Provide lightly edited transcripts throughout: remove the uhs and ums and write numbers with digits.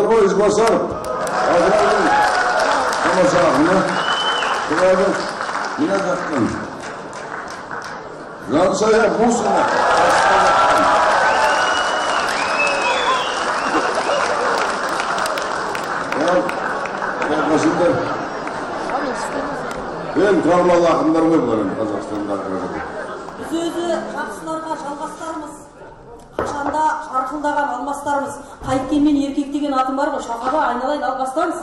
Добро Избасаров. Поздравляю. Тамашағына. Құлады. Мина жақтан. Жансая Мусина. Қасында. Ең қарлалы ақындар ой боларын Қазақстандағы. Біз өзі жақсыларға жалғастарымыз. Қашанда шарқылдаған алмастарымыз. Қайткенмен еркек деген атым бар ғой, шақаба айналайын ал бастаңыз.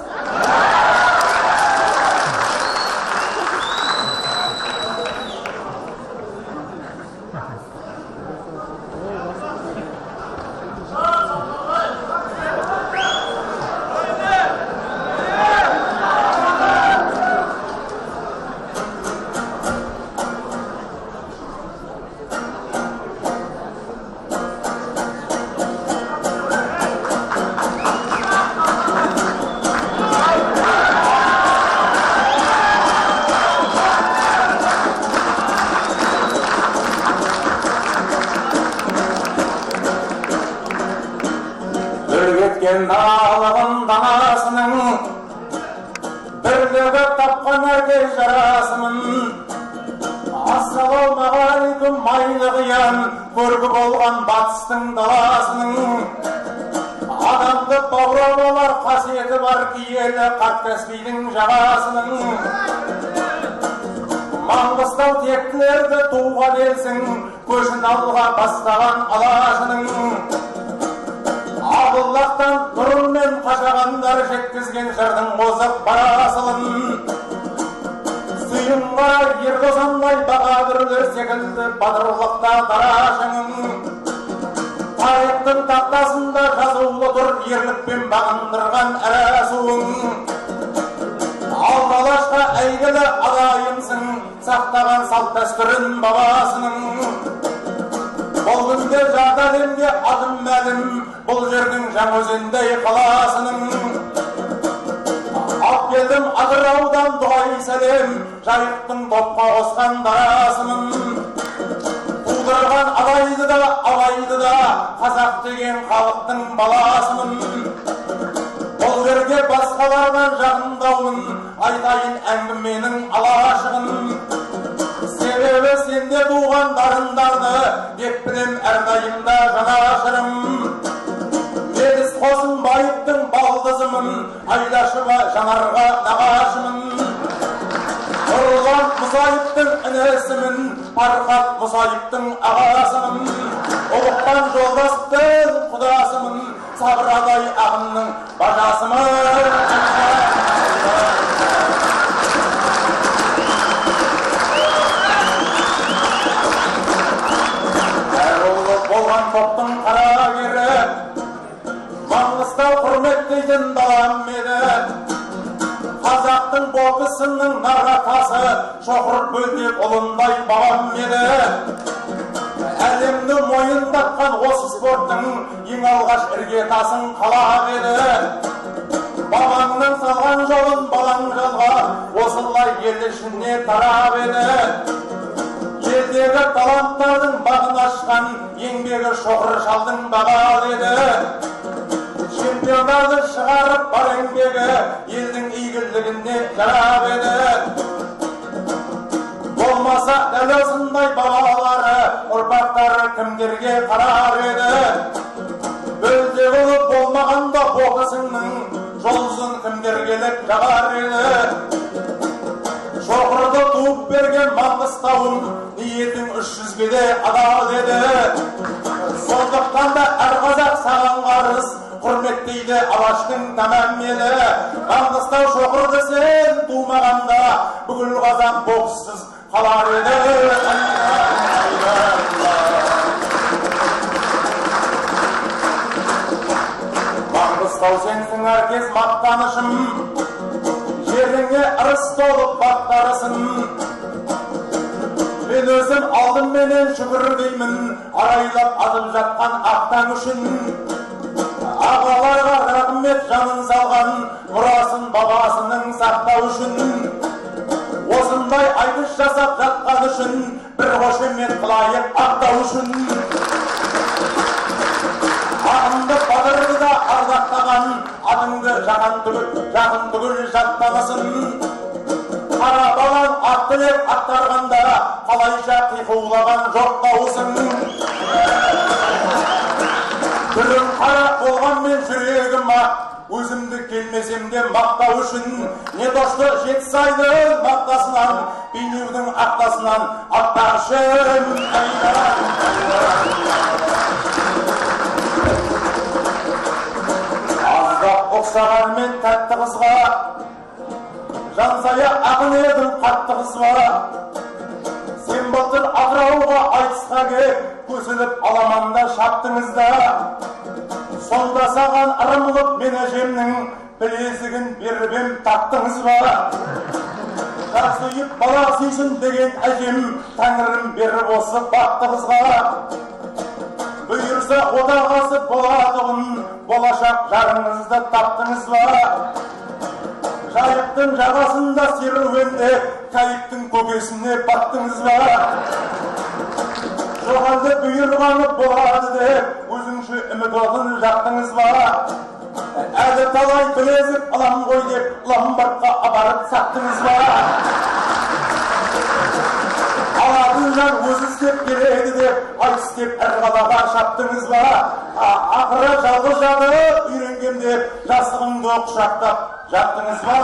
Далығын данасының бірлігі тапқан әрге жарасымын. Ассалаумағалейкум майлы қиян көргі болған батыстың даласының. Адамды баурап алар қасиеті бар киелі Қаскөйдің жағасының. Маңғыстау тектілерді туған елсің, көшін алға бастаған алашының. Абыллақтан нұрын мен қашағандар жеткізген жырдың озық барасылын. Сүйін қара ердозанлай бағадырлер секілді батырлықта дарашының. Тарихтың тақтасында жазулы тұр ерлікпен бағындырған әрәсуың. Алғалашқа әйгілі алайымсың, сақтаған салт дәстүрін бабасының. Бұл күнде жат әлемге адым мәлім, бұл жердің Жаңаөзендей қаласының. Ап келдім Атыраудан дұғай сәлем, жайықтың топқа қосқан дарасының. Тудырған абайды да, абайды да, қазақ деген халықтың баласының. Бұл жерге басқалардан жағындаумын, айтайын әңгіменің алашығын. Себебі сенде туған дарындарды, деп білем әрдайымда жанашырым. Мегіз қосын байыптың балдызымын, айдашыға жанарға нағашымын. Нұрлан Мұсайыптың інісімін, Парқат Мұсайыптың ағасымын. Ұлықпан жолдастың құдасымын, Сабырадай ағымның бажасымын. Болған топтың қарагері, Маңғыстау құрметтейтін далам еді. Қазақтың боксының наратасы, шоқыр бөлдеп ұлындай бабам еді. Әлемді мойындатқан осы спорттың ең алғаш іргетасын қалап еді. Бабаңның салған жолын балаң жалға, осылай ел ішіне тарап еді. Елдегі таланттардың бағын ашқан, еңбегі шоқыр шалдың бағал еді. Чемпиондарды шығарып бар еңбегі, елдің игілігіне жарап еді. Болмаса дәл осындай бабалары, ұрпақтары кімдерге қарар еді. Бөлде болып болмағанда боксыңның жолын кімдергелік жағар еді. Шоқырды туып берген Маңғыстауым, ниетің 300-ге адал еді. Сондықтан да әр қазақ саған қарыз, құрметтейді Алаштың тәмам еді. Маңғыстау шоқырды сен тумағанда, бүкіл қазақ бокссыз қалар еді. Маңғыстау сенсің әркез мақтанышым, жеріңе ырыс толып бақтарысын. Мен өзім алдым менен шүкір деймін, арайлап адым жатқан ақтан үшін. Ағаларға рахмет жанын салған, мұрасын бабасының сақтау үшін. Осындай айтыс жасап жатқан үшін, бір қошемет қылайық ақтау үшін. Ағымды батырды да ардақтаған, адыңды жақын түгіл жаттағасын. Қара балан аттылеп аттарғанда қалайша қиқулаған жоқ дауысың. Түрің қара болғанмен жүрегім ақ, өзімді келмесем де мақтау үшін. Не дошты жетісайдың мақтасынан, бейнеудің ақтасынан аттағышым. Аздап ұқсағанмен тәтті қызға, жансая ақын едің қатты қызға. Сен былтыр Атырауға айтысқа кеп, көсіліп аламанда шаптыңызда. Сонда саған ырымлық мен әжемнің білезігін бербем таттыңыз ба? Жақсыйып бала сүйсін деген әжем тәңірім беріп осы бақты қызға. Бұйырса отағасы боладығын болашақ жарыңызды таптыңыз ба? Жайықтың жағасында серуенде кайықтың көкесіне баттыңыз ба? Жоғалды бұйырғаны болады деп өзіңше үміт отын жақтыңыз ба? Әлі талай білезік алам ғой деп ломбардқа апарып саттыңыз ба? Алатын жан өзі істеп келеді деп айтыс деп әр қалаға шаптыңыз ба? Ақыры жалғыз жатып үйренгем деп жастығыңды құшақтап жаттыңыз ба?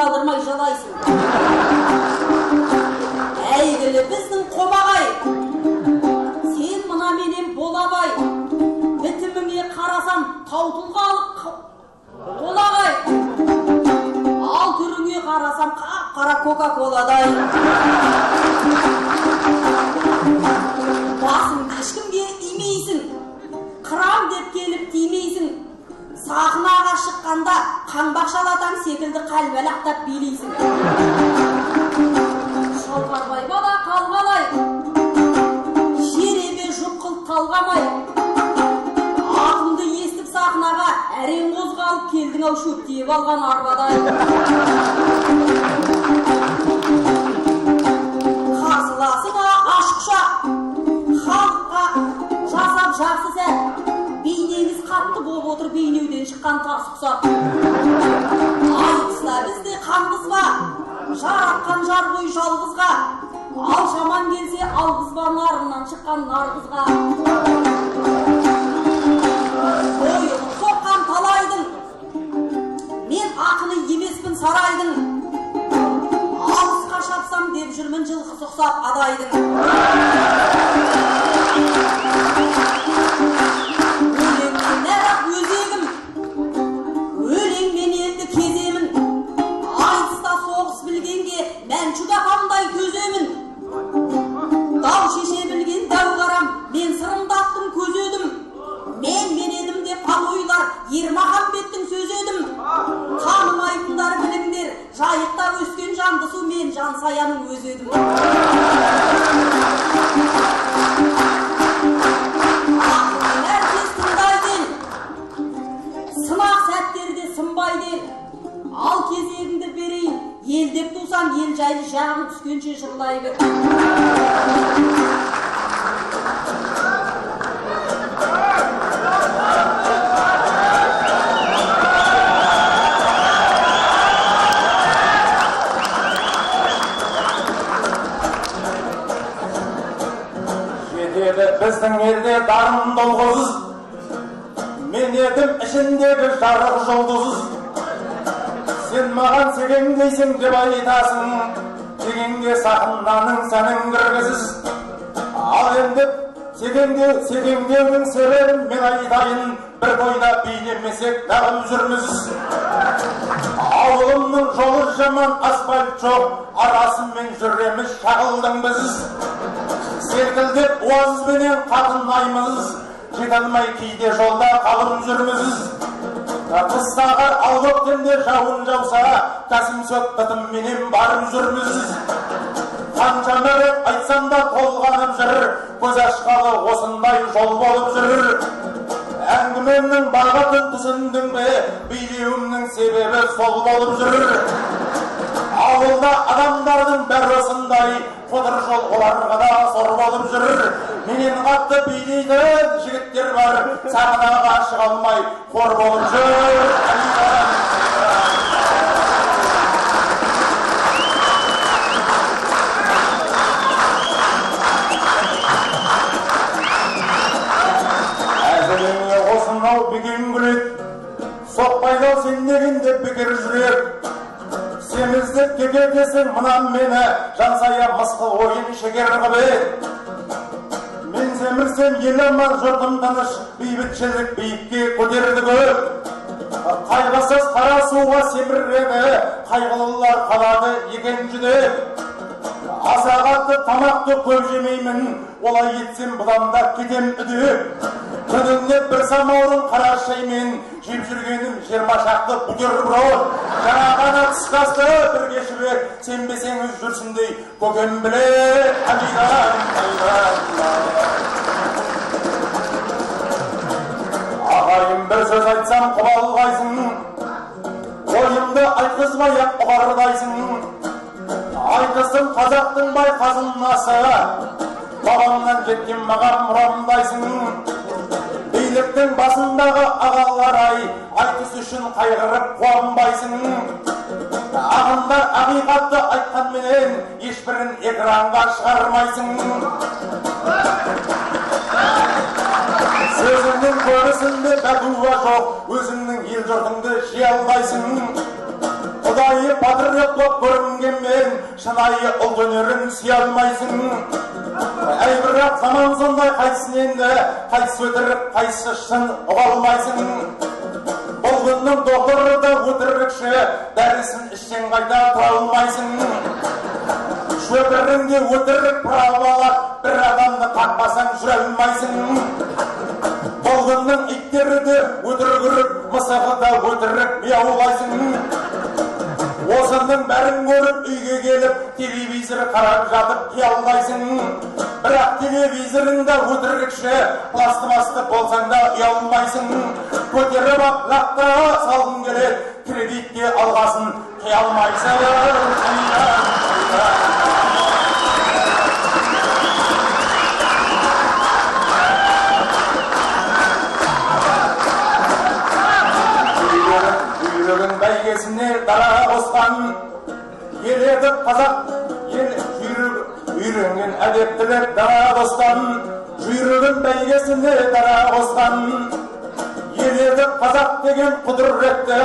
қалдырмай жалайсың. Әйгілі біздің Қомағай, сен мына менен болабай, бітіміңе қарасам таутылғалық қолағай, ал түріңе қарасам қара Кока-Коладай. Басыңды ешкімге имейсің, қырам деп келіп тимейсің, сахнаға шыққанда қаңбақшалатаң секілді қалбалақтап билейсің. Шалқарбай бала қалғалай, жеребе жұпқыл талғамай, атымды естіп сахнаға әрең қозғалып келдің-ау шөптеп алған арбадай. Қарсыласы да ашықша, халыққа жасап жақсы сәт, бейнеңіз қатты болып отыр бейнеуден шыққан тас құсап. Айтыста бізде қанғыз ба, жаратқан жар ғой жалғызға, ал жаман келсе алғыз ба нарынан шыққан нарғызға. Ойылып соққан талайдың, мен ақыны емеспін сарайдың, алысқа шапсам деп жүрмін жылқы сұқсап адайдың. Өлеңмен әрақ өзегім, өлеңмен елді кеземін, айтыста соғыс білгенге мән чудақамдай төземін. Дау шеше білген дәу қарам, мен сырымдаттым көз өдім, мен едім деп ал ойлар Ермағамбеттің сөз өдім. Танымайтындар біліңдер, жайықта өскен жандысу мен жансаяның өз өдім. Ақылын әркез тыңдай дел, сынақ сәттерде сынбай дел, ал кезегіңді берейін, ел деп тусам ел жайлы жағын түскенше жырлай бер. Біздің елде дарын долғыз, мен едім ішіндегі жарық жұлдыз. Сен маған сегең дейсің деп айтасың, сегеңге сақынданың сәнің кіргізіз. Ал енді сегеңдеудің себебін мен айтайын, бір тойда билемесек дағым жүрміз. Ауылымның жолы жаман, асфальт жоқ, арасымен жүреміз, шағылдың біз. Серкілдеп уазбенен қатынаймыз, жете алмай кейде жолда қалып жүрміз. Қыстағы ал көктемде жауын жауса, кәсім сөк бітімменен барып жүрміз. Қанша мәрет айтсам да толғанып жүр, көз ашқалы осындай жол болып жүр. Әңгімемнің бағытын түсіндің бе, билеуімнің себебі сол болып жүр. Ауылда адамдардың бәрі осындай, қотыр жол оларға да сор болып жүр. Менен қатты билейтін жігіттер бар, сахнаға шыға алмай қор болып жүр. Әзіріңе осынау бекем күлет, соқпайды сен дегенде бекер жүрек. Семіздік кекетесің мұнан мені, жансая мысқыл ойын шекер қыбет. Мен семірсем еліман жұртым тыныш, бейбітшілік биікке көтерді көп. Қайғысыз қара суға семіреді, қайғылылар қалады екен жүдеп. Аса қатты тамақты көп жемеймін, олай етсем бұдан да кетем үдеп. Күніңде бір самаурын қара шаймен, жеп жүргенім 20 шақты бутерброд. Жаңа ғана түсқасты бір кешібек, сенбесеңіз жүрсіндей көкем білет. Ағайым бір сөз айтсам құбалғайсың, ойымды айтқызбай-ақ ұғардайсың. Айтысың қазақтың бай қазынасы, бабамнан кеткен маған мұрамдайсың. Биліктің басындағы ағалар-ай, айтыс үшін қайғырып қуанбайсың. Ағындар ақиқатты айтқанменен ешбірін экранға шығармайсың. Сөзіңнің көрісінде бәтуа жоқ, өзіңнің ел жұртыңды жия алмайсың. Құдайы патриот боп көрінгенмен шынайы ұлт өнерін сүйе алмайсың. Әй бірақ заман сондай, қайсың енді, қайсы өтірік, қайсы шын ұға алмайсың. Бұл күннің доқтыры да өтірікші, дәрісін ішсең қайда тұра алмайсың. Шөпіріңде өтірік правалап, бір адамды қақпасаң жүре алмайсың. Бұл күннің иттері де өтірік, мысығы да өтірік мияулайсың. Осының бәрін көріп үйге келіп, телевизор қарап жатып қиялдайсың. Бірақ телевизорыңда өтірікші, пластмасты болсаң да ұялмайсың. Көтеріп ап лақта салғың келеді, кредитке алғасын қиялмайсың. Үйрегін бәйгесіне дара қосқан, еледі қазақ, үйренген әдептілік дара қосқан. Үйрегін бәйгесіне дара қосқан, еледі қазақ деген құдіретті,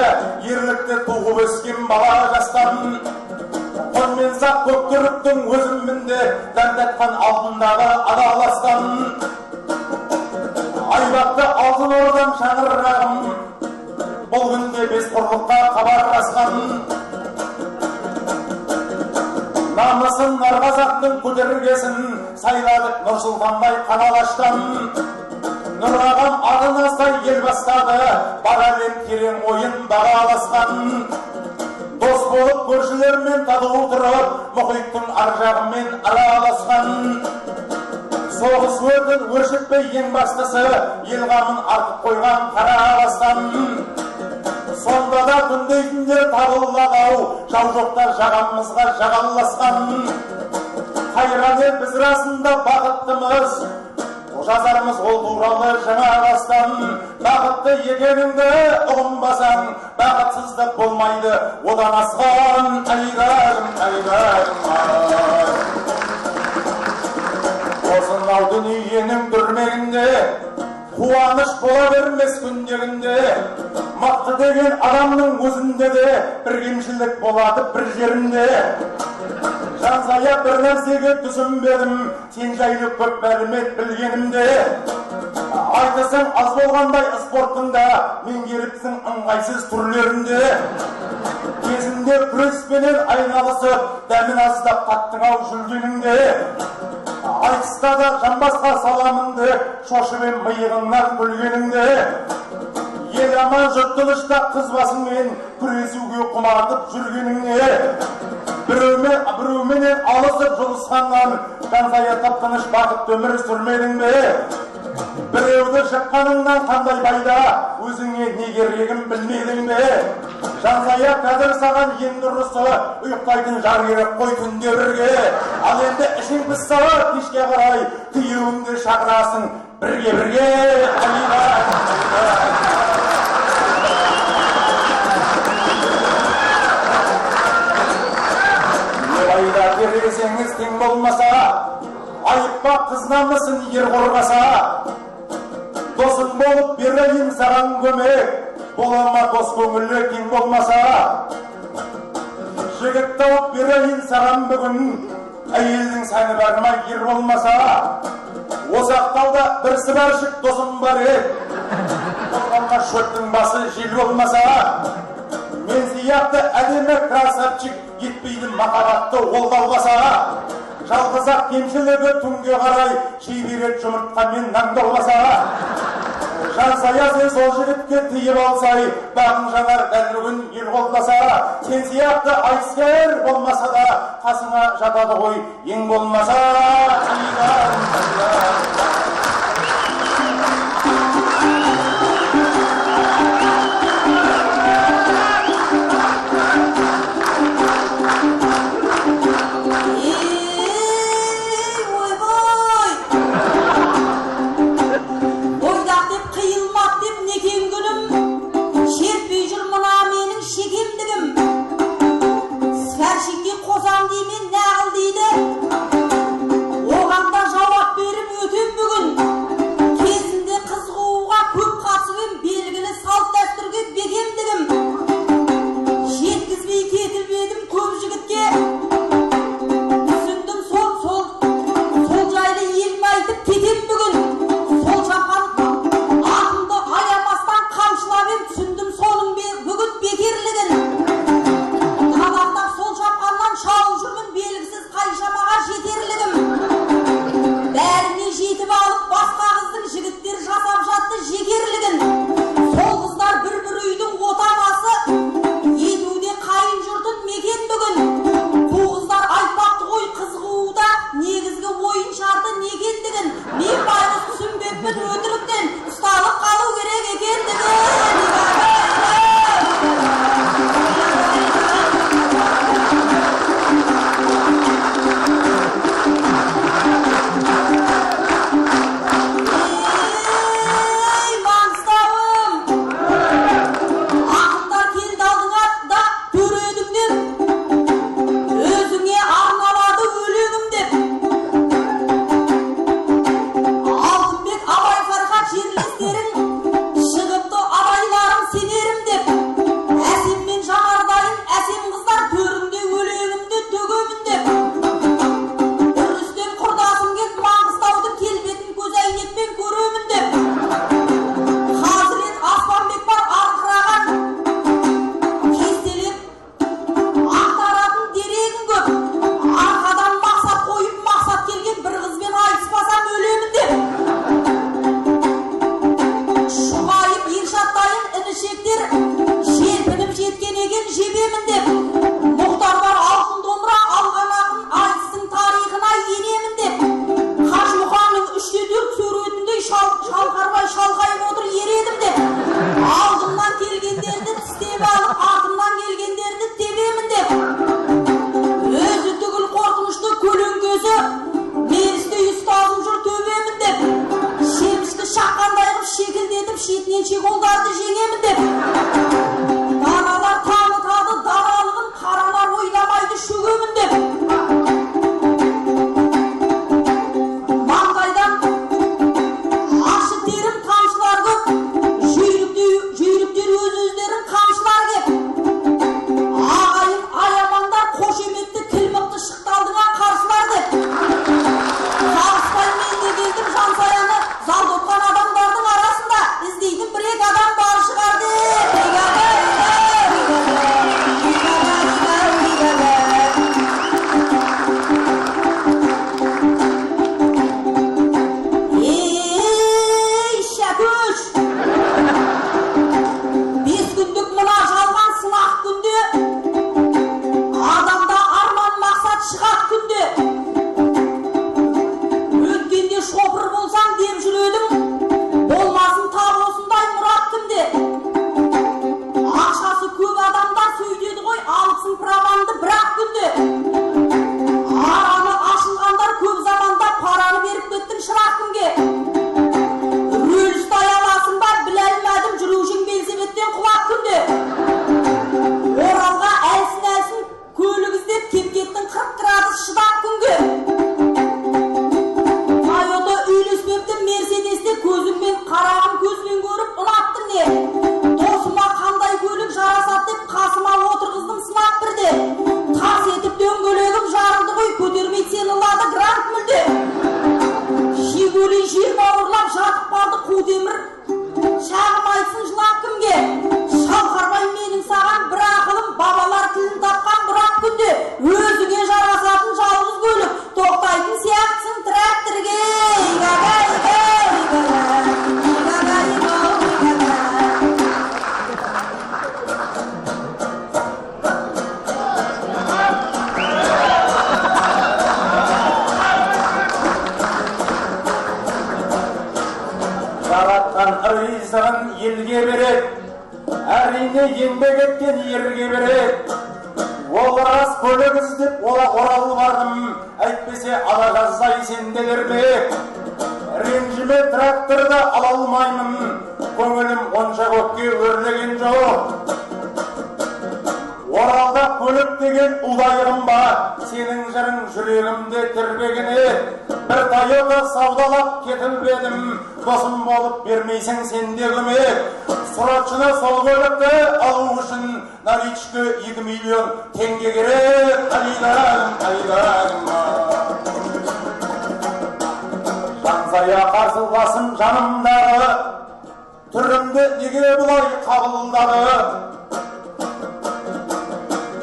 ерлікті туғып өскен бала жастан. Қонмен сақ көк түріктің өзімінде дәмдатқан алдындағы адаластан. Айбақты алтын ордам шаңырағым, бұл күнде бес құрлыққа хабар асқан. Намысын нар қазақтың көтергесін сайладық Нұрсұлтанбай Қаналаштан. Нұрағам адына сай ел бастады, бар әлем терең ойын бағаласқан. Дос болып көршілермен тату тұрып, мұхиттың ар жағымен араласқан. Соғыс өртін өршітпей ең бастысы, ел қамын артып қойған қара бастан. Сонда да күндейтіндер табыллағау, жау жоқтар жағамызға жағаласқан. Қайран ел біз расында бақыттымыз, жазарымыз ол туралы жаңа бастан. Бақытты екеніңді ұғынбасаң, бақытсыздық болмайды одан асқан. Айдарым, айдарым, осынау дүниенің дүрмегінде қуаныш бола бермес күндегінде. Мықты деген адамның өзінде де бір кемшілік болады бір жерінде. Жансая бір нәрсеге түсінбедім, сен жайлы көп мәлімет білгенімде. Айтысың аз болғандай спорттыңда, меңгеріпсің ыңғайсыз түрлерінде. Кезінде күреспенен айналысып, дәмін аздап қаттың-ау жүлденіңде. Айтыста да жамбасқа саламыңды, шошымен миығыңнан күлгеніңде. Ел аман жұрттылышта қыз басыңмен күресуге құмартып жүргеніңде. Біреуменен алысып жұлысқаннан жансая тып-тыныш бақытты өмір сүрмедің бе? Біреуді шыққаныңнан қандай пайда, өзіңе не керегін білмедің бе? Жансая қазір саған ең дұрысы, ұйықтайтын жар керек қой түнде бірге. Ал енді ішің пысса кешке қарай, күйеуіңді шақырасың бірге. Айда керегесеңіз тең болмаса, айыппа қыз намысын ер қорғаса. Досың болып берейін саған көмек, болама дос көңілі кең болмаса. Жігіт тауып берейін саған бүгін, әйелдің сәні бармай ер болмаса. Осақталда бір сыбаршық досым бар ед, болғанға шөптің басы жел болмаса. Мен сияқты әдемі красавчик етпейді махаббатты ол далбаса. Жалғыз-ақ кемшілігі түнге қарай шейберет жұмыртқамен наңдалбаса. Жансая сен сол жігітке тиіп алсай, бағың жанар дәл бүгін ел қолдаса. Сен сияқты айыскер болмаса да, қасыңа жатады ғой ең болмаса. еңбек еткен ерге береді. Ол рас көлік іздеп орал бардым, әйтпесе ала жаздай сенделер бе. Ренжіме тракторда ала алмаймын, көңілім онша көкке өрлеген жоқ. Оралда көлік деген ұлайығым бар, сенің жырың жүрегімде тербегіне. Бір тайығы саудалап кетіп едім, досым болып бермейсің сенде көмек. Сұратшыны сол көлікті алу үшін наличкі 2 миллион теңге керек. Айдағым. Жансая қарсылғасын жанымдағы, түрімді неге бұлай қабылдады?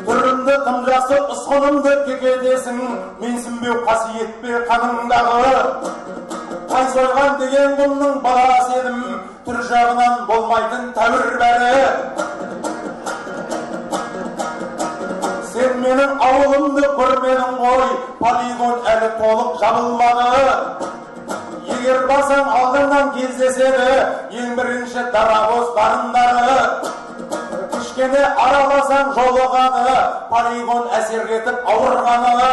Түрімді тым жақсы ұсқынымды кекетесің, менсінбеу қасиетпе қаныңдағы. Тай сойған деген құмның баласы едім, түр жағынан болмайтын тәуір бәрі. Сен менің ауылымды көрмедің ғой, полигон әлі толық жабылмады. Егер басаң алдыңнан кездеседі, ең бірінші дарабоз барындары. Кішкене араласаң жолығаны, полигон әсер етіп ауырғаны.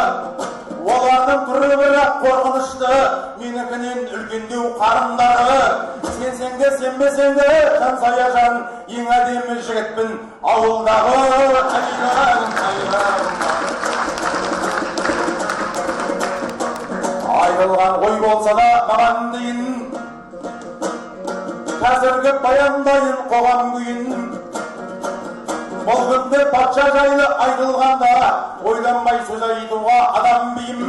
Олардың түрі бірақ қорқынышты, менікінен үлкендеу қарындары. Сенсең де сенбесең де Жансая жан, ең әдемі жігітпін ауылдағы. Айрылған ой болса да маған дейін, қазіргі баяндайын қоғам күйін. Бұл күнде патша жайлы айтылғанда, ойланбай сөз айтуға адам бейім.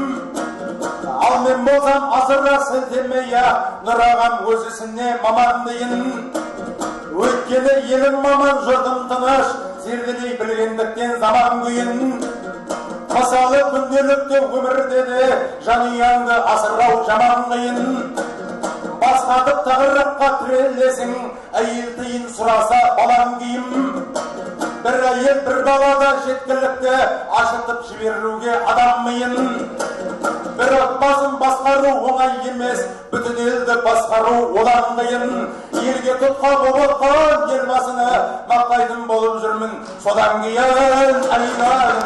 Ал мен болсам асыра сілтемей, Нұр ағам өз ісіне маман дейін. Өйткені елім маман, жұртым тыныш, зерделей білгендіктен заман күйін. Мысалы күнделікті өмірде де жанұяңды асырау жаман қиын. Басқатып тағырыққа тірелесің, әйел тиын сұраса балаң киім. Бір әйел бір балада жеткілікті, ашытып жіберуге адам миын. Бір отбасын басқару оңай емес, бүтін елді басқару одан қиын. Елге тұтқа болған елбасыны мақтайтын болып жүрмін, содан кейін айдағым.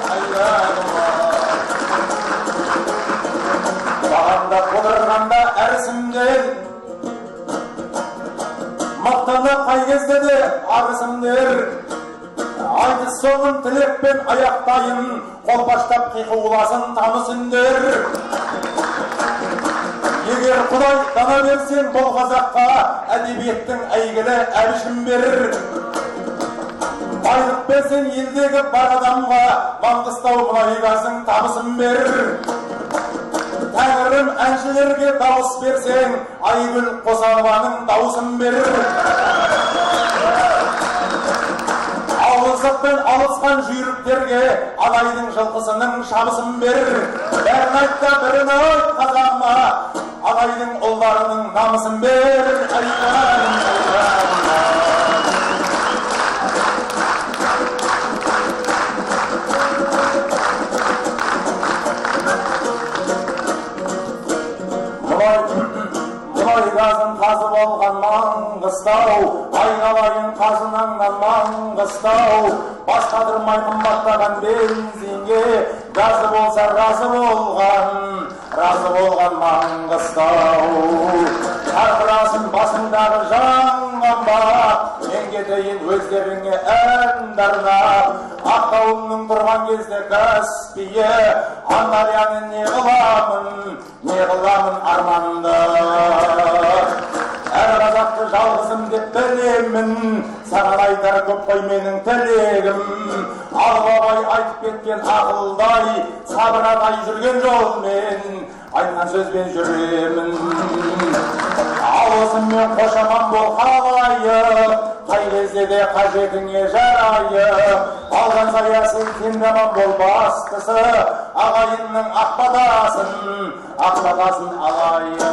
Бағанда қодырғанда әрісімдер, мақтаны қай кезде де арысымдер. Айтыс соңын тілекпен аяқтайын, қолпаштап қиқуласын тамысындер. Егер Құдай дана берсең бұл қазаққа, әдебиеттің әйгілі әбішін берір. Байлық берсең елдегі бар адамға, Маңғыстау мұнай-газдың табысын берір. Тәңірім әншілерге дауыс берсең, Айгүл Қосабаның дауысын берір. Ауызықпен алысқан жүйріктерге Алайдың жылқысының шабысын берір. Бәрін айтта бірін айт қазағыма, Алайдың ұлдарының намысын берір. Мұнай-газын қазы болған Маңғыстау, айналайын қазынаңнан Маңғыстау. Басқадырмай қымбаттаған бензинге, газы болса разы болған Маңғыстау. Шарқырасын басындағы жаңғанба, мен кетейін өздеріңе әндарына. Ақтауымның тұрған кезде Каспийі, Андарияны не қыламын арманымды. Әр қазақты жалғызым деп білемін, саған айтар көп қой менің тілегім. Албабай айтып кеткен ақылдай, сабырадай жүрген жолмен айтқан сөзбен жүремін. Алысыммен қошаман бол қалайық, қай кезде де қажетіңе жарайық. Алған саясын сен жаман бол бастысы, ағайынның ақбатасын алайық.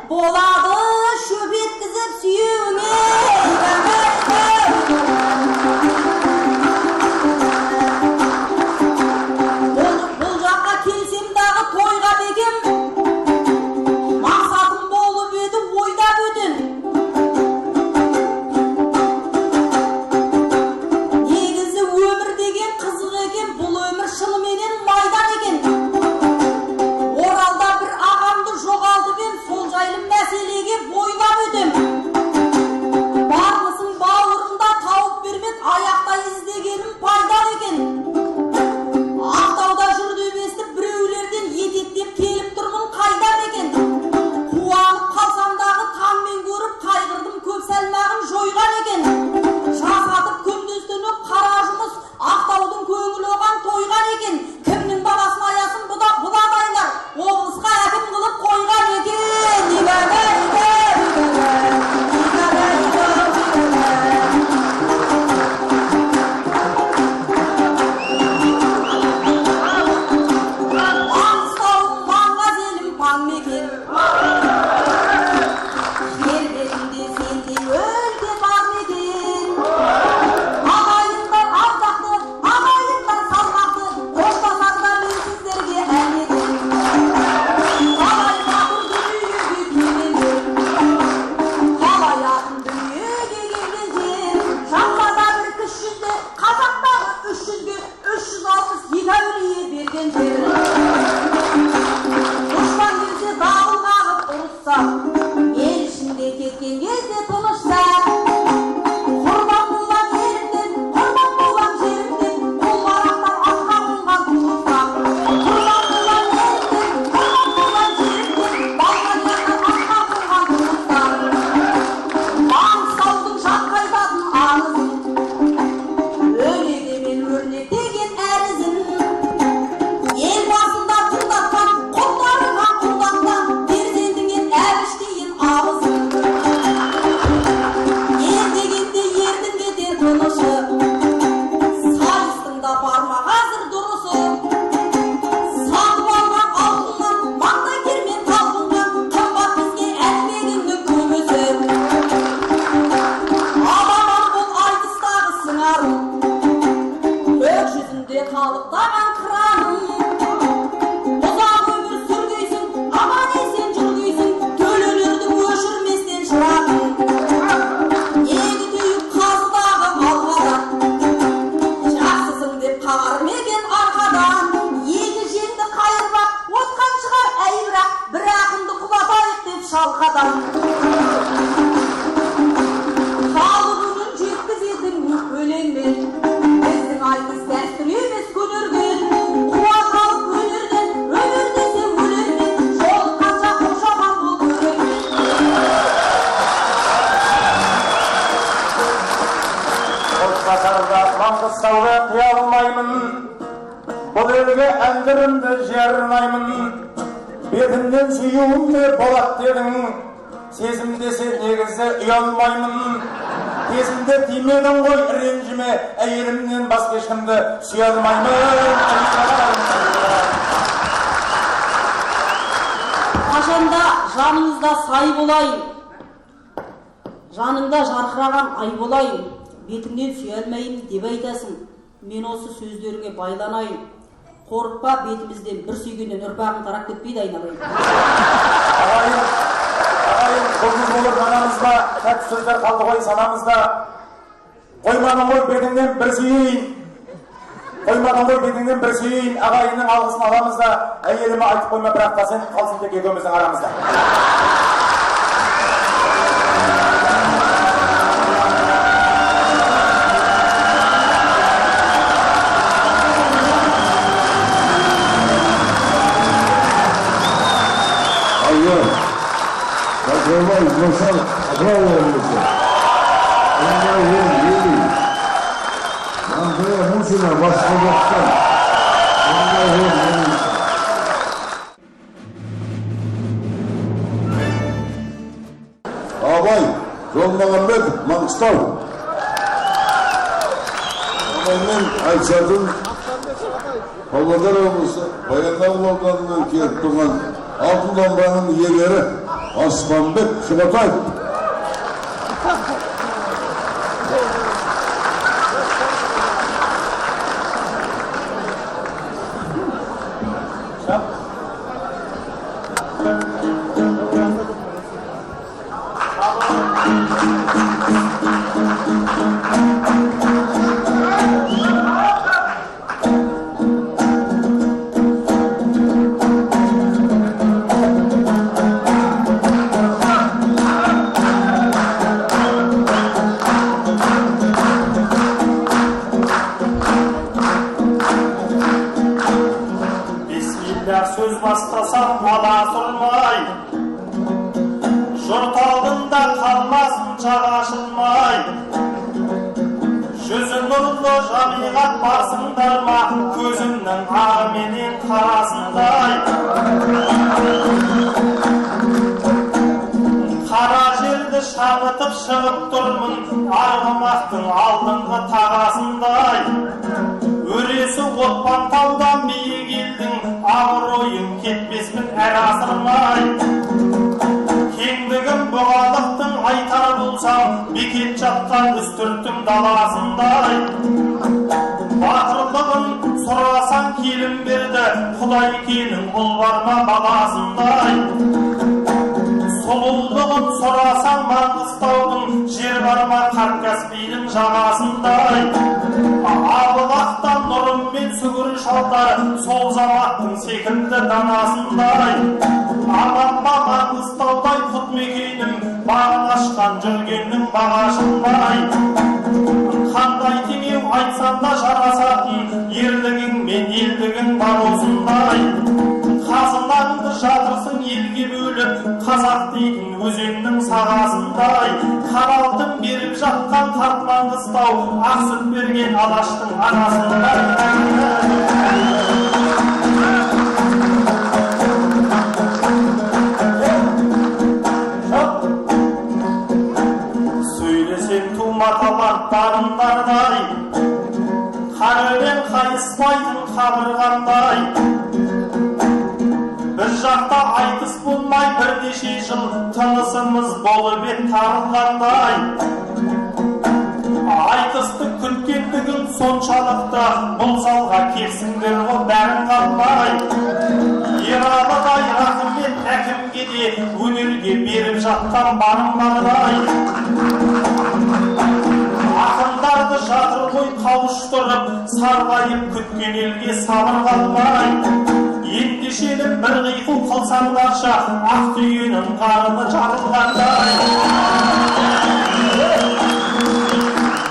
Болады şöp etkizip süyüğüne. Bu жаққа келсем дағы тойға бекем. Мақсатым болып еді ойда бөтен. Негізі өмір деген қызық екен, бұл өмір шынымен майдан екен. Оралда бір ағамды жоғалтып сол жайлы мәселеге бойлап өтем. Бармысың бауырында тауып бермек, аяқта іздегенім пайда екен. Ақтауда жүрді бестіп біреулерден етектеп келіп тұрмын қайда екен. Қуанып қалсамдағы таңмен көріп қайғырдым, көп сәлмағын жойған екен. Жасатып күндіз түні қара жұмыс, Ақтаудың көңіл оған тойған екен. Кімнің баласын аясын бұдадайлар, облысқа әкім қылып қойған екен. Маңғыстауым маңғаз елім паң мекен. Жер бетінде сендей өлке бар мекен. Ағайындар ардақты, ағайындар салмақты, қоштасарда мен сіздерге ән едім. Қалай батыр дүниеге келгендер, қалай ақын дүниеге келгендер. Жамбада бір кіш жүзде, қазақтағы 300-ге 362 әулие берген жер. Дұшпан келсе дауыл қағып ұрысса, ел ішінде кеткен кезде тыныштап. Құрбан болған елімден, құрбан болған жерімден, қол-барақтан атқа қонған туыстап. Құрбан болған елімден, құрбан болған жерімден, Болгариядан атқа қонған туыстап. Маңғыстаудың жатқайтатын аңызын, өлегемен өрнектеген әрізін, ел басында тыңдатқан, құлдарыған құлдатқан, перзентіңен әбіш дейін абызын. Ер дегенде ердің кетер тынышы, сайыстың да барма қазір дұрысы. Сатып алған алтыннан, маңдай термен талпынған, қымбат бізге әлмегіңнің күмісі. Аламан бұл айтыстағы сыңарым, көк жүзінде қалықтаған қыраным. Ұзақ өмір сүргейсің, аман есен жүргейсің, төленердің өшірместен шырағын. Егі түйіп қазыдағы алғадан, жақсысың деп қағар мекен арқадан. Егі жеңді қайырбақ, отқан шығар әй бір ақынды құлатайық деп шалқадан. Халық үнін жеткізетін өлеңмен, біздің айтыс дәстүр емес көнерген. Қуа халық өнерден, өнер десе өлеңмен, жолыққанша қошаман бол көрермен. Қоштасарда Маңғыстауды қия алмаймын, бұл елге әндірімді жернаймын. Бетімнен сүйуімде болат дедің, сезімдесе негізі ұялмаймын. Кезімде тимедің ғой ренжіме, әйелімнен басқа ешкімді сүйе алмаймын. Қашанда жаныңызда сай болайын, жаныңда жарқыраған ай болайын. Бетіңнен сүйе алмаймын деп айтасың, мен осы сөздеріңе байланайын. Қорықпа, бетімізден бір сүйгеннен ұрпағың тарап кетпейді айналайын. Ағайын, бұлғыз болып жанамызда, тәтті сөздер қалды ғой санамызда. Қоймадың ғой бетіңнен бір сүйейін, қоймадың ғой бетіңнен бір сүйейін. Ағайынның алғысын аламызда, әйеліме айтып қойма, бірақ та сен қалсын тек екеуміздің арамызда. Закрывай, Машан, обраловывайся. Андрея Мусина, ваш Казахстан. Абай, Жолмағамбетов, Маңғыстау. Абаймен айтсатын Павлодар облысы Баянауыл ауданынан келіп тұрған алтын домбыраның иелері Osmanbek Şubatay. Söz bastasam ala sormay, jurt aldında kalmasın çağaşılmay. Жүзі нұрлы жамиғат барсыңдар ма, көзімнің ағы менен қарасындай. Қара жерді шаңытып шығып тұрмын, арғымақтың алдыңғы тағасындай. Өресі отпан таудан биік елдің, абыройым кетпеспін әр асырмай. Кеңдігім бұғалықтың айтар болсам, бекет жатқан үстірттің даласындай. Батырлығын сұрасаң келім берді, Құдай екенің ұл бар ма баласындай. Сұлулығын сұрасаң Маңғыстаудың, жер бар ма Каспийдің жағасындай. Абылақтан нұрым мен сүгір шалдар, сол заматтың секілді данасындай. Аман ба Маңғыстаудай құт мекенім, бағын ашқан жүргеннің бағашындай. Қандай теңеу айтсам да жарасатын, ерлігің мен елдігің бар осындай. Қазынаңды жатырсың елге бөліп, қазақ дейтін өзеннің сағасындай. Қаралтын беріп жатқан тарт Маңғыстау, ақ сүт берген алаштың анасындай. Сөйлесем тума талант дарындардай, қарөлен қайыспайтын қабырғандай. Бір жақта айтыс болмай бірнеше жыл тынысымыз болып ет тарылғандай. Айтысты күткендігін соншалықты, бұл залға келсіңдер ғой бәрін қалмай. Ералыдай рахмет әкімге де, өнерге беріп жатқан барым бардай. Ақындарды жатыр ғой қауыштырып, сарғайып күткен елге сабыр қалмай. Ендешелім бір қиқу қылсаңдарша, ақ түйенің қарны жарылғандай.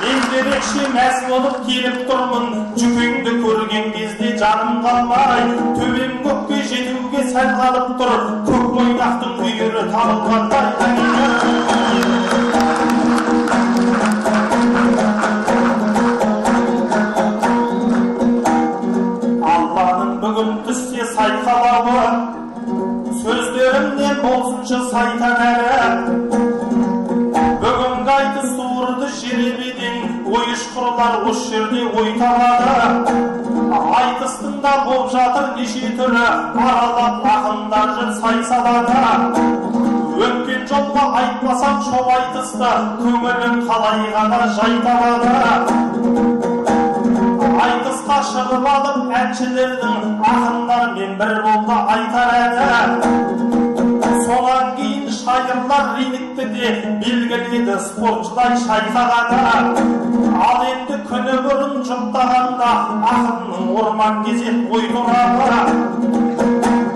Мен дерекше мәз болып келіп тұрмын, жүкеңді көрген кезде жаным қалмай. Төбем көкке жетуге сәл қалып тұр, көк мойнақтың үйірі табылғандай. Бүгін түссе сайқалауы, сөздерімнен болсыншы сайтан әрі. Бүгінгі айты суырды жеребеден, ойышқырлар осы жерде ой табады. Айтыстың да боп жатыр неше түрі, аралап ақындар жүр сай салады. Өткен жолға айтпасам шоу айтысты, көңілім қалай ғана жай табады. Айтысқа шығып алып әншілердің, ақындармен бір болды айтар әні. Сонан кейін шайырлар рингті де белгіледі спортшыдай шайқағаны. Ал енді күні бұрын жұптағанда ақынның орман кезек ой туралы.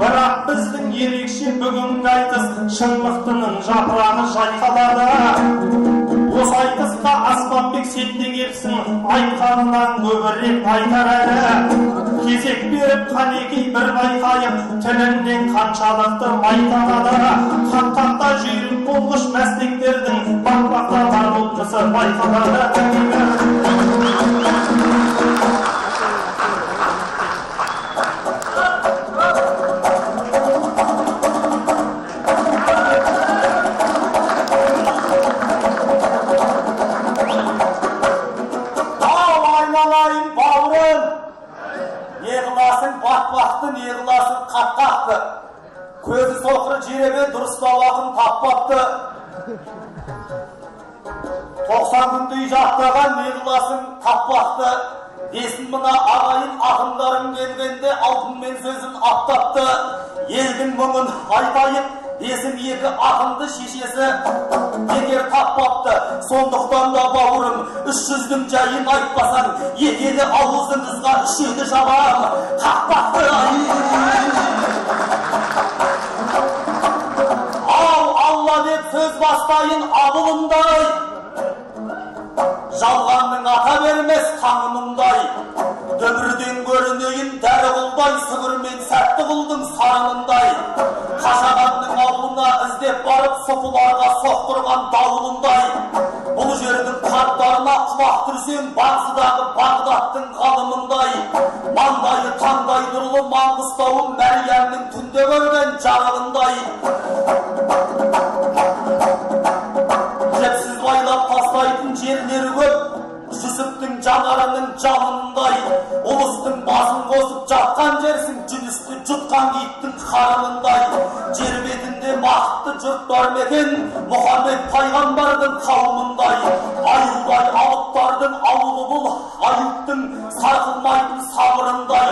Бірақ біздің ерекше бүгінгі айтыс шыңмықтының жапырағы жайқалады. Осы айтысқа Аспанбек сен де кепсің, айтқанынан көбірек айтар әрі. Кезек беріп қанекей бір байқайып, тілінен қаншалықты майталады. Қаққақта жүйрік болғыш мәстектердің бақбақта бар болмысы байқалады. көзі соқыры жеребе дұрыстау ақын таппапты. 90 күндей жақтаған не қыласың таппақты. Десін мына ағайын ақындарың келгенде алтынмен сөзін аттапты. Елдің мұңын айтайық десін екі ақынды шешесі егер таппапты. Сондықтан да бауырым 300-дің жайын айтпасаң екелі ауызыңызға үшеді жабам қақпақты. Ал алла деп сөз бастайын абылындай, жалғанның ата бермес таңымыңдай. Дөмірден көрінейін дәрі құлдай, сүгірмен сәтті құлдың сарынындай. Қашағанның ауылына іздеп барып сопыларға соқтырған дауылындай. Бұл жердің қарттарына құлақ түрсең Бағзыдағы Бағдаттың ғалымындай. Маңдайы таңдай нұрлы Маңғыстауым Мәриямның түнде көрген жарығындай. Жепсіз байлап тастайтын жерлері көп, Жүсіптің жанарының жалынындай. Ұлыстың басын қосып жатқан жерсің, жүністі жұтқан киттің қарынындай. Жер бетінде бақытты жұрт бар мекен, Мұхаммед пайғамбардың қауымындай. Аюдай алыптардың ауылы бұл, Аюптың сарқылмайтын сабырындай.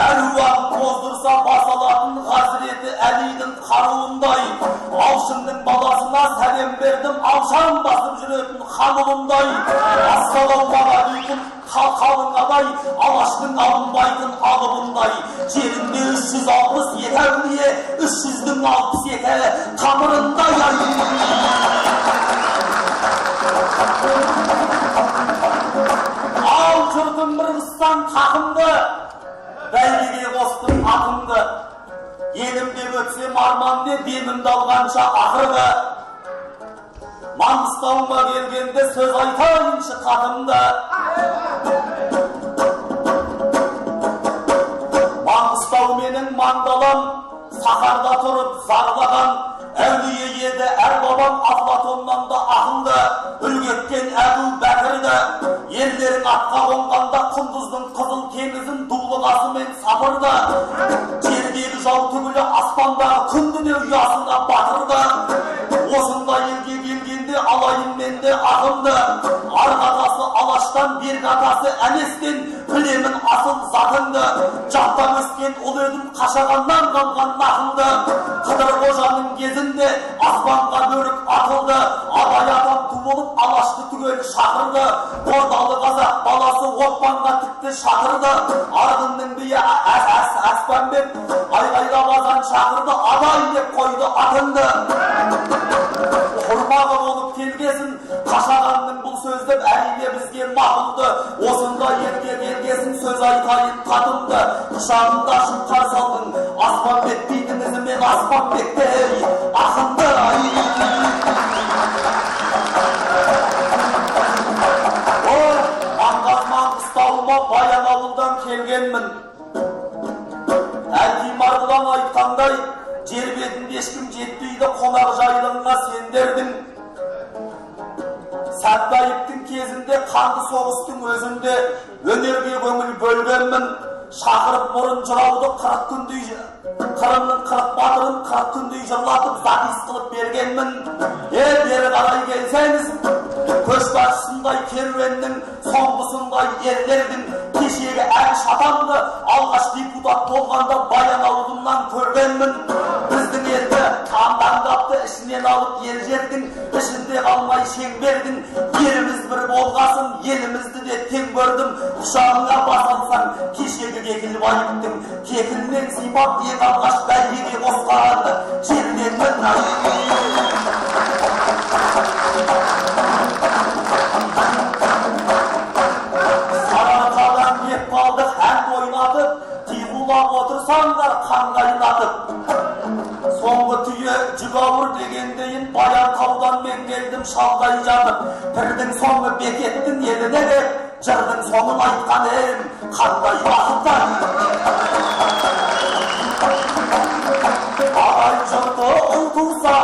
Әруағын қоздырса басалатын Ғазіреті Әлидің қаруындай. Алшынның баласына сәлем бердім, алшан басып жүретін ханымындай. Ассалаумағалейкум қалың абай, Алаштың алынбайтын алыбындай. Жерінде 362 әулие, 300-дің 62 тамырындай. Ал жұртым бір қыстан тақымды, бәйгеге қостым атымды. Елімде өтсем арман де демімді алғанша ақырғы. Маңғыстауыма келгенде сөз айтайыншы қатымды. Маңғыстау менің маңдалам, сахарда тұрып зарлаған. Әулие еді әр бабам Афлатоннан да ақылды. Үлгеткен Әбу Бәкірді. Ерлерің атқа қонғанда құндыздың қызыл теңізін дулығасымен сапырды. Жердегі жау түгілі аспандағы күнді де ұясына батырды. Осындай елге келгенде алайын менде ақымды. Арқатасы Алаштан, бергатасы Әнестен білемін асыл затыңды. Жаттан өскен ұл едім Қашағаннан қалған нақылды. Қыдыр Қожаның кезінде аспанға бөрік атылды. Абай атам туылып Алашты түгел шақырды. Ордалы қазақ баласы Отпанға тікті шақырды. Арғынның бие Әспанбек айғайлап азан шақырды. Абай деп қойды атыңды. Құрмағы болып келгесін, Қашағанның бұл сөзді әрине бізге мақұлды. Осында елге келгесін сөз айтайын қатымды. Құшағында шұқар салдың, Аспанбек дейтін ізімен Аспанбектей ақынды. Маңғыстауыма Баянауылдан келгенмін. Әлгі Марғұлан айтқандай, жер бетінде ешкім жетпейді қонақ жайлығыңа сендердің. Сәтбаевтың кезінде қанды соғыстың өзінде өнерге көңіл бөлгенмін. Шақырып бұрын жырауды 40 күндей, Қырымның 40 батырын 40 күндей жырлатып запис қылып бергенмін. Бері қарай келсеңіз, көшбасшысындай керуеннің, соңғысындай ерлердің, кешегі әр шатамды алғаш депутат болғанда Баянауылымнан көргенмін. Біздің елді таңдаңдапты ішінен алып ер жердің, ішінде қалмай шеңбердің. Еліміз бір болғасын, елімізді де тең көрдім. Құшағыңа басалсаң, кешегі Кекілбаевтың кекілінен сипап ең алғаш бәйгеге қосқанды жерден Сарыарқадан кеп қалдық ән ойнатып, тиғулап отырсаңдар қан қайнатып. Соңғы түйе жүк ауыр дегендейін Баянтаудан мен келдім шалғай жатып. Бірдің соңы бекеттің еліне деп, жырдың соңын айтқан ем, қандай уақытта. Ағай жұрты ұл туса,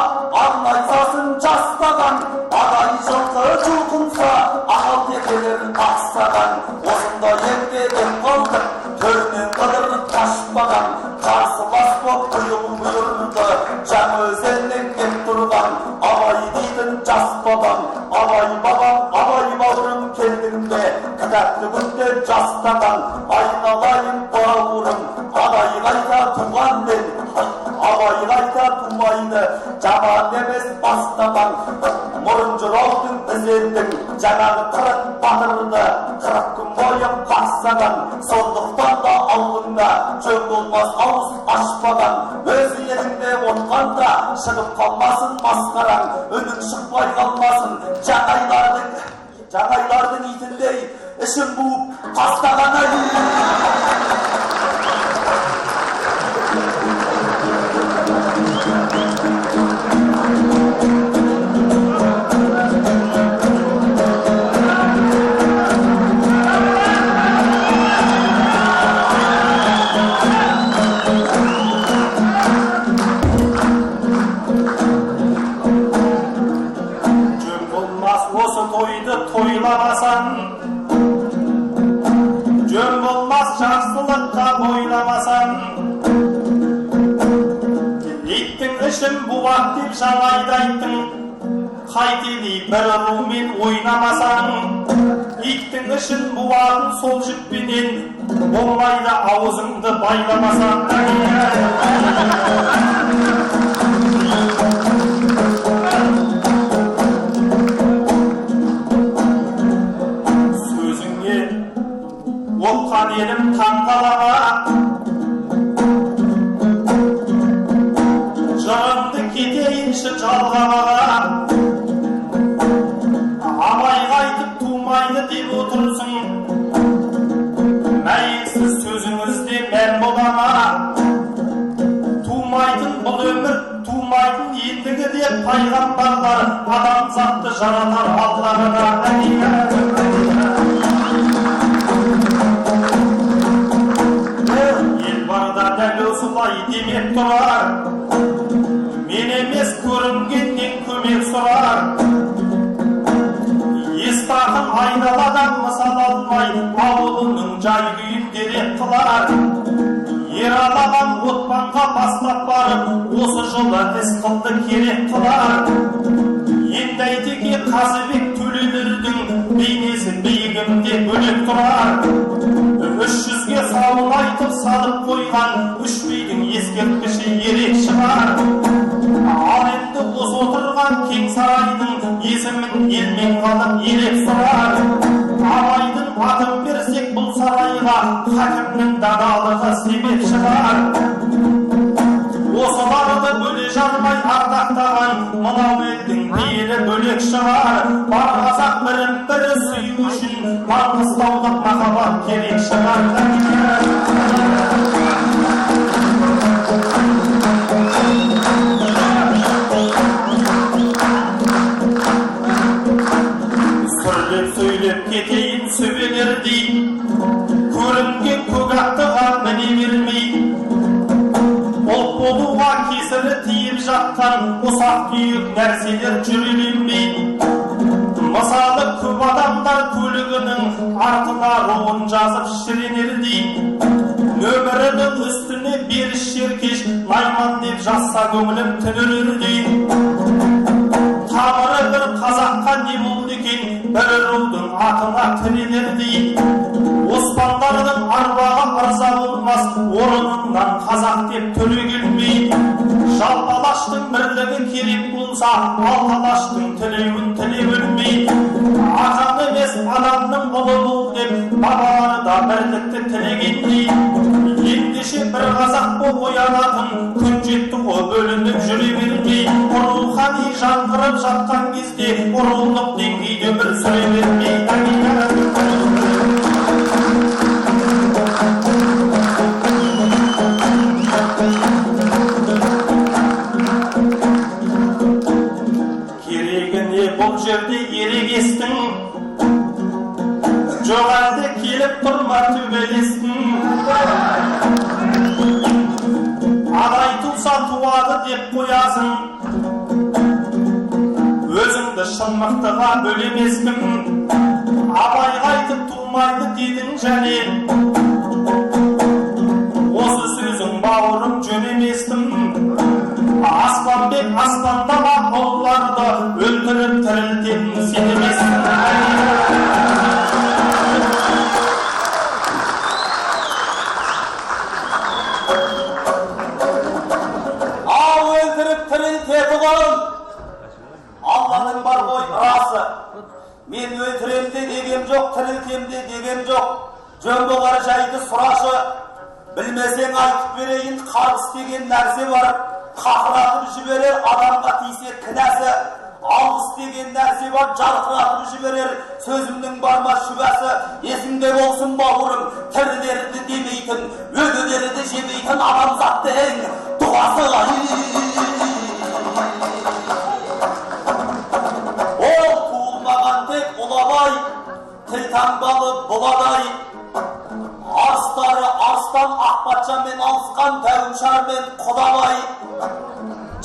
арнайсасын жастаған. Ағай жұрты жұлқынса, ақыл текелерін тастаған. Осында елде дем қалдық, төрінен қыдырып қашпаған. Қарсылас боп ұйылып бұйырды Жаңаөзеннен кеп тұрған Абай дейтін жас бабам Абай бабам, Абай бауырым келдің бе Кітапты күнде жастаған Айналайын бауырым Абай қайта туған мен Абай қайта тумайды Жаман емес бастаған Мұрын жыраудың ізелдің Жаңағы қырық батырды Қырық күн бойы бақсаған Сондықтан да алдыңда жөн болмас ауыз ашпаған Өз еліңде отқанда шығып қалмасын масқараң Үнің шықпай қалмасын Жаңайлардың итіндей ішін буып тастаған Тойламасаң жөн болмас жақсылыққа бойламасаң иттің ішін буақ деп жаңайды айттың қайтеді бір румен ойнамасаң иттің ішін буағын сол жіппенен болмайды аузыңды байламасаң Оққан елім таңғалама жырымды кетейінші жалғамаға Абай қайтып тумайды деп отырсың мәйексіз сөзіңізде мән бола ма тумайтын бұл өмір тумайтын ендігі деп пайғамбарлар адамзатты жаратар алларына дәл осылай демек тұрар мен емес көрінгеннен көмек сұрар естақын айналадан мысал алмай ауылының жай күйін дерек қылар ералаған отпанға бастап барып осы жолы іс қылды керек қылар енді әйтеке Қазыбек Төлелердің бейнесі биігімде бөлек тұрар 300-ге сауын айтып салып қойған үш бидің ескерткіші ерек шығар ал енді осы отырған кең сарайдың есімін елмен қалып елеп сұрар Абайдың атын берсек бұл сарайға хакімнің дадалығы себеп шығар осыларды бөле жармай ардақтаған мынау елдің пейілі бөлек шығар бар қазақ бірін бірі сүю үшін маңғыстаулық махаббат керек шығар сүрлеп сөйлеп кетейін сөбелердей көрінген көк аттыға міне бермей ұлт болуға кесірі тиіп жатқан ұсақ түйек нәрселер жүреленбей мысалы көп адамдар көлігінің артына руын жазып шіренердей нөмірінің үстіне беріш жеркеш найман деп жазса көңілім түнерердей тамыры бір қазаққа не болды екен бір рудың атына тірелердей оспандардың арбаға ырза болмас орнынан қазақ деп төлегенмей жалпы алаштың бірлігі керек болса алты алаштың тілеуін тілеп өлмей атам емес анамның ұлы бол деп бабалары да бірлікті тілегендей ендеше бір қазақ боп оянатын күн жетті ғой бөлініп жүре бермей рухани жаңғырып жатқан кезде рулық деңгейде бір сүре бермей бұл жерде ерегестің жоқ әлде келіп тұрма төбелестің адай туса туады деп қоясың өзіңді шын мықтыға бөлемеспін Абай қайтып тумайды дедің және осы сөзің бауырым жөн еместім. Аспанбек аспандама ұлларды өлтіріп тірілтемін сен емессің. Алланың бар ғой ырасы. Мен өлтіремде дегем жоқ, тірілтемде дегем жоқ. Жөн болар жайды сұрашы. Білмесең айтып берейін, қарғыс деген нәрсе бар. Қақыратып жіберер, адамға тисе кінәсі. Алғыс деген нәрсе бар, жарқыратып жіберер. Сөзімнің бар ма шүбәсі? Есіңде болсын бауырым, тірілерді демейтін, өлілерді жемейтін адамзатты ең дұғасы. Ол туылмаған тек ұлабай, тіл таңбалы бұладай. Арыстары арыстан Ақпатшамен алысқан Тәуімшармен Құдабай.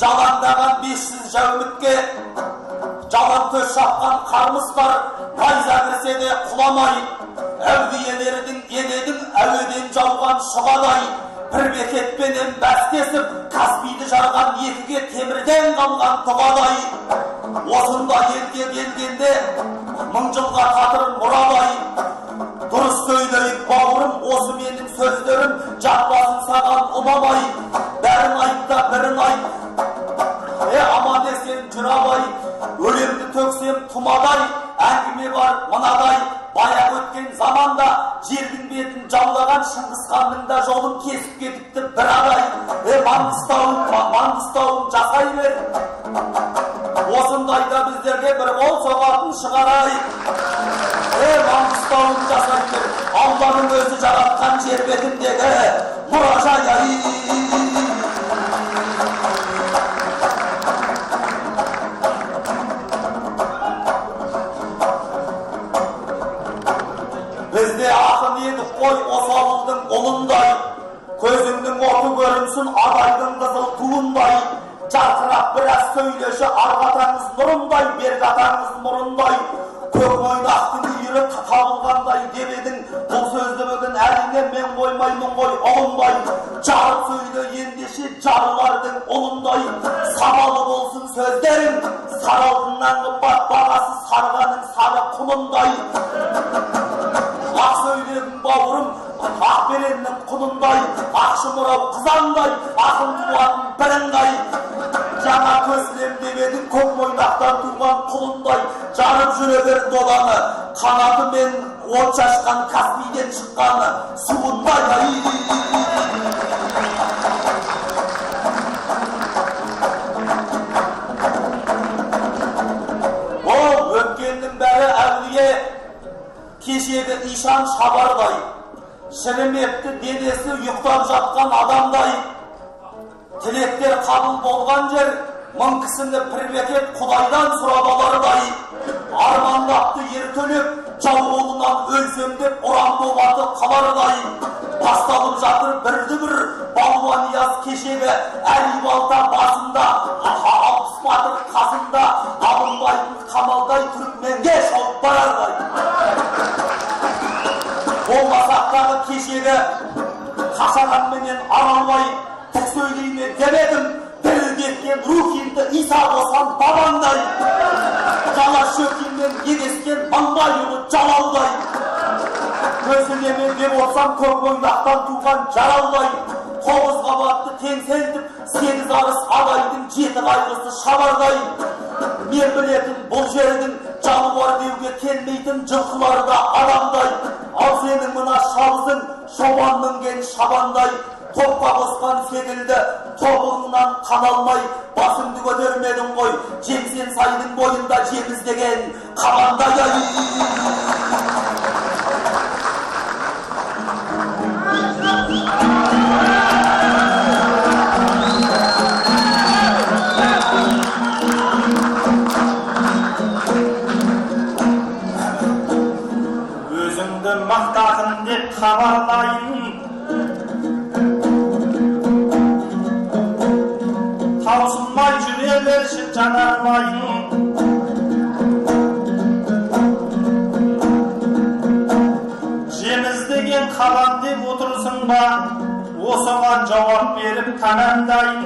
Жалаңдаған 500 жәумітке жалан көз шапқан қармыстар, найза кірсе де құламай. Әулиелердің еледің әуеден жауған шұғадай. Бір бекетпенен бәстесіп, Каспийді жарған екіге темірден қалған дұғадай. Осында елге келгенде мың жылға қатыр мұрадай. Дұрыс сөйлейік бауырым, осы менің сөздерім жатпасын саған ұнамай. Бәрін айтта бірін айт, аман есен жырабай. Өлемді төксем тұмадай, әңгіме бар мынадай. Баяқ өткен заманда жердің бетін жаулаған Шыңғысханның да жолын кесіп кетіпті бір адай. Маңғыстауым жасай бер. Осындайда біздерге бір қол соғатын шығарай. Маңғыстауым жасай бер. Алланың өзі жаратқан жер бетіндегі мұражай. Бізде ақын едік қой осы ауылдың ұлындай. Көзіңнің оты көрінсін адайдың қызыл туындай. Жарқырап біраз сөйлеші арғатаңыз нұрындай, бергатаңыз нұрындай. Көк мойнақтың үйірі табылғандай деп едің. Бұл сөзді бүгін әрине мен қоймаймын ғой ұлынбай. Жарып сөйле ендеше жарылардың ұлындай. Самалы болсын сөздерің, сары алтыннан қымбат бағасы сарғаның сары құнындай. Ақ сөйлегін бауырым, ақ береннің құнындай, ақшымырау қызандай, ақын туатын біріңдай. Жаңа көсілем демедің көк мойнақтан туған құлындай, жарып жүре бер доланы, қанаты мен от шашқан Каспийден шыққаны суындай. Ол өткеннің бәрі әулие, кешегі ишан шабардай. Шірімепті денесі ұйықтап жатқан адамдай. Тілектер қабыл болған жер, мың кісіні бір бекет Құдайдан сұрап алардай. Армандапты ер төлеп, жау қолынан өлсем деп ұран болмады қалардай. Басталып жатыр бірді-бір балуанияз кешегі, әли балта басында, алпыс батыр қасында, алынбайтын қамалдай түрікменге шауып барардай. Болмасақтағы кешегі қашағанменен аралбай тік сөйлейме демедім. Дірілдеткен рухимді Иса болсан бабандай. Жала шөкіммен егескен маңбайұлы жалаудай. Көзілемен деп олсам көк мойнақтан туған жаралдай. Тоғыз қабатты теңселтіп, 8 арыс адайдың 7 қайғысы шабардай. Мен білетін бұл жердің жаны бар деуге келмейтін жылқылары да адамдай. Ал сенің мына шабысың шобан мінген шабандай. Топқа қосқан секілді тобыңнан қаналмай, басыңды көтермедің ғой, жемсен сайдың бойында жеміздеген қабандай. Өзіңді мақтақын деп хабарлайын, таусылмай жүре берші жанармайың. Жеміз деген қабан деп отырсың ба, осыған жауап беріп тәмамдайын.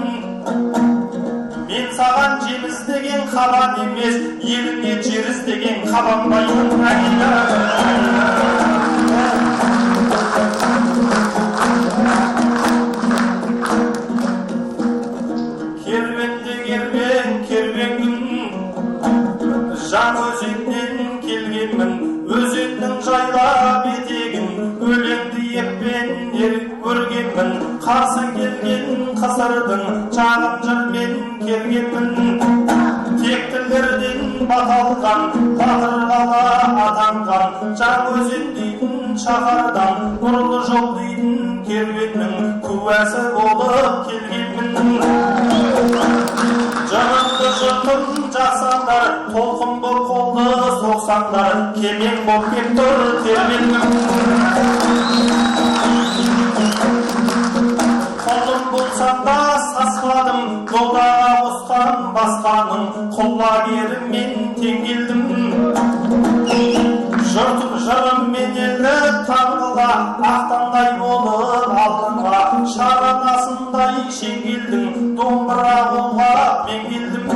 Мен саған жем іздеген қабан емес, еліңе жер іздеген қабанбаймын. Керуенде керуен жан өзеннен келгенмін, өзеннің жайлап етегін, өлеңді еппен өргенмін, қарсы келген қысырдың жағын жырмен кергенмін. Тектілерден баталған, батыр қала атанған, жан өзен дейтін шаһардан, нұрлы жол дейтін керуеннің куәсі болып келгенмін. Жырымды жыртым жақсаңдар, толқын бұл қолды соқсаңдар, кемең боп кеп тұр терменім. Қолым болсам да саспадым, жолдаға қосқан басқаның, құллагеріммен тең келдім. Жыртып жырыммен елді таңғыла, ақтаңдай болып алдыңға, шаранасындай шеңгелдің, домбыра қолға мен келдім.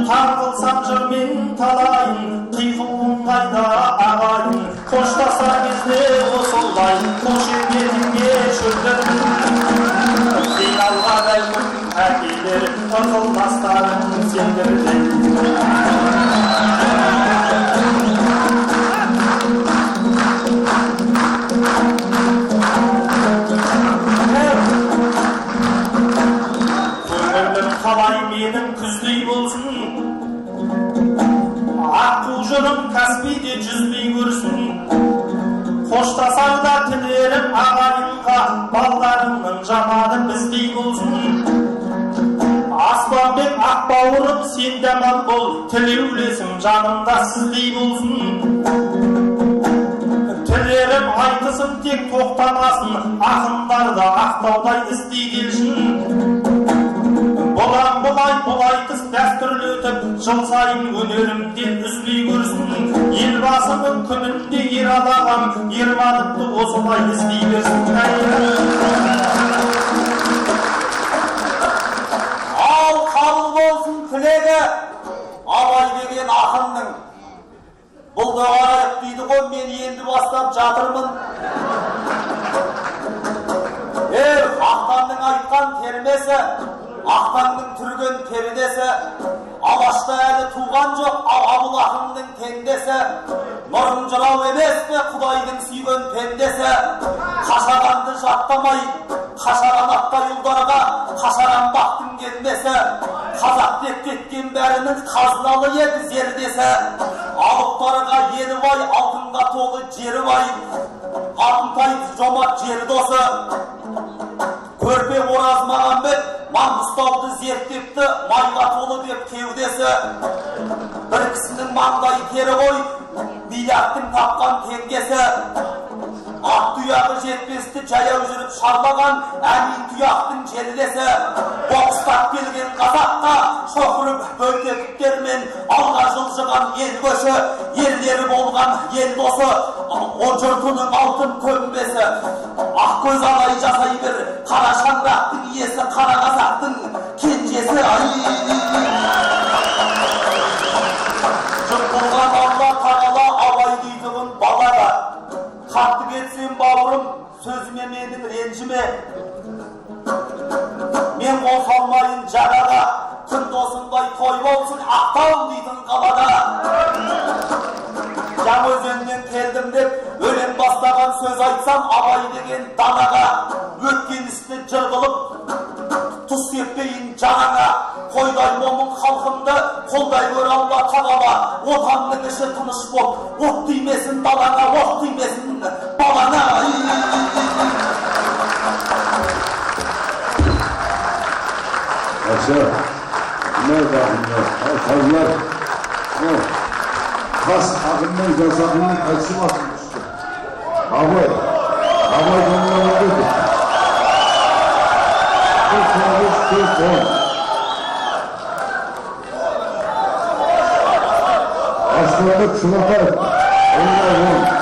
Таңғылсам жырмен талайын, қиқылың қайда ағайын, қоштасар кезде осылай, қошеметіңе шөлдірдім. Қиналға бәлкім әкелер, ықылдастарын сендірді. Қалай менің күздей болсын, аққу жырым Каспийде жүзбей көрсін. Қоштасарда тілерім ағайынға, балдарымның жаманы біздей болсын. Аспанбек ақ бауырым сен де аман бол, тілеулесім жанымда сіздей болсын. Тілерім айтысым тек тоқтамасын, ақындарды ақтаудай іздей келсін. Бұлай қыз дәстүрлі өтіп, жыл сайын өнерімден үзбей көрсін. Елбасының күнінде ералағам, ерманымды осылай іздей берсін. Ал қабыл болсын тілегі Абай деген ақынның. Бұл да қарайық дейді ғой, мен енді бастап жатырмын. Ақтанның айтқан термесі, ақтанның түрген пердесі, алашта әлі туған жоқ, ал Абыл ақынның теңдесі. Нұрым жырау емес пе Құдайдың сүйген пендесі? Қашағанды жаттамай, қашағанаттай ұлдарға, қашаранбақтың келмесі. Қазақ деп кеткен бәрінің қазыналы еді зердесі. Алыптарға ері бай, алтынға толы жері бай, алтынтай жомарт жер досы. Көрпе Ораз Мағамбет Маңғыстауды зерттепті, майға толы деп кеудесі. Бір кісінің маңдай тері ғой, миллиардтың тапқан теңгесі. Ақ тұяғы жетпесті жаяу жүріп шарлаған әмин тұяқтың жерлесі. Бокстап келген қазаққа шоқырып бөлтектіктермен алға жылжыған ел көші, ерлері болған ел досы, о жұртының алтын көмбесі. Ақ көз алай жасай бір қара шаңырақтың иесі, қара қазақтың кенжесі. Жұрт болған Алла тағала Абай дейтұғын балаға. Қатты кетсем бауырым, сөзіме менің ренжіме. Мен қол салмайын жағаға, күн досындай той болсын Ақтау дейтін қалада. Жаңаөзеннен келдім деп, өлең бастаған сөз айтсам Абай деген данаға. Өткен істі жырғылып, тұс сеппейін жаңаңа. Қойдай момын халқымды, қолдай көр Алла тағала. Отанның іші тыныш бол, от тимесін далаңа, от тимесін балаңа. Aşağı, bunlar da bunlar, kazlar, kas akından casakının kaçı basmıştı. Abay donlarına dedi. Aslanlık şuna tarif, onlar